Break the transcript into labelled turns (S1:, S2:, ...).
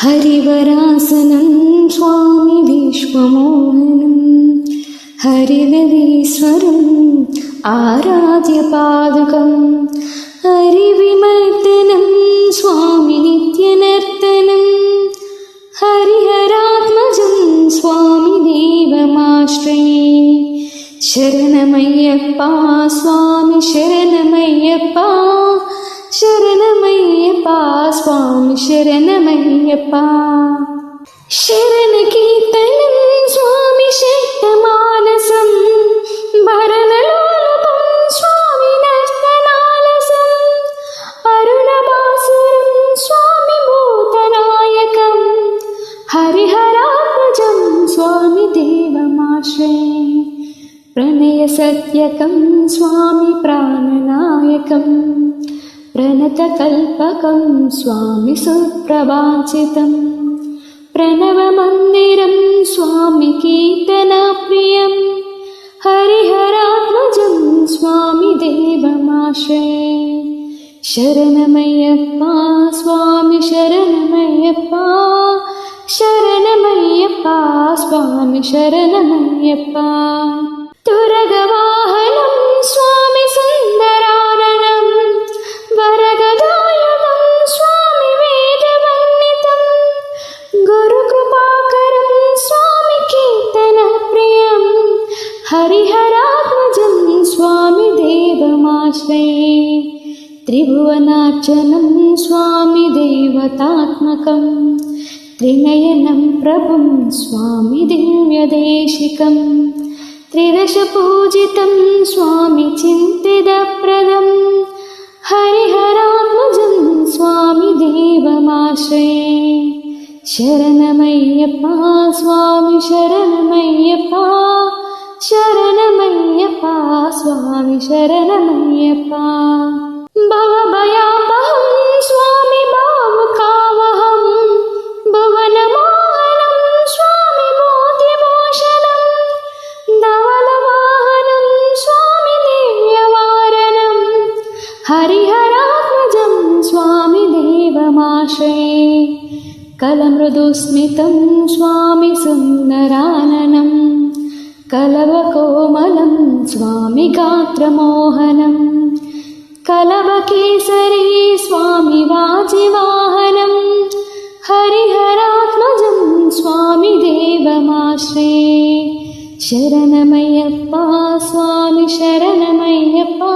S1: हरिवरासनं स्वामी विश्वमोहनं हरिवरीश्वरम् आराध्य पादुकं हरिविमर्दनं स्वामी नित्यनर्तनं हरिहरात्मजं स्वामी देवमाश्रये। शरणमय्यप्पा स्वामी शरणमय्यप्पा शरणमय्यप्पा स्वामी शरणमय्यप्पा। शरणकीर्तनं स्वामी शतमानसं भरणलोलुपं स्वामी नर्तनालसं अरुणभासुरं स्वामी भूतनायकं हरिहरात्मजं स्वामी देवमाश्रये। प्रणयसत्यकं स्वामी प्राणनायकं प्रणतकल्पकं स्वामी सुप्रभाषितं प्रणवमन्दिरं स्वामी कीर्तनप्रियं हरिहरात्मजं स्वामी देवमाश्रये। शरणमय्यप्पा स्वामी शरणमय्यप्पा शरणमय्यप्पा स्वामी शरणमय्यप्पा। तुरगवाहनं स्वामी सुन्दराननं वरगदायुधं स्वामी वेदवन्दितं गुरुकृपाकरं स्वामी कीर्तनप्रियं हरिहरात्मजं स्वामी देवमाश्रये। त्रिभुवनार्चनं स्वामी देवतात्मकं त्रिनयनं प्रभुं स्वामी दिव्यदेशिकं त्रिदशपूजितं स्वामी चिन्तितप्रदं हरिहरात्मजं स्वामी देवमाश्रये। शरणमय्यप्पा स्वामी शरणमय्यप्पा शरणमय्यप्पा स्वामी शरणमय्यप्पा। भवभयापहं स्वामी भावुकावहं भुवनमोहनं स्वामी भूतिभूषणं धवलवाहनं स्वामी दिव्यवारणं हरिहरात्मजं स्वामी देवमाश्रये। कलमृदुस्मितं स्वामी सुन्दराननं कलवकोमलं स्वामी गात्रमोहनं कलवकेसरी स्वामी वाजिवाहनं हरिहरात्मजं स्वामी देवमाश्रये। शरणमय्यप्पा स्वामी शरणमय्यप्पा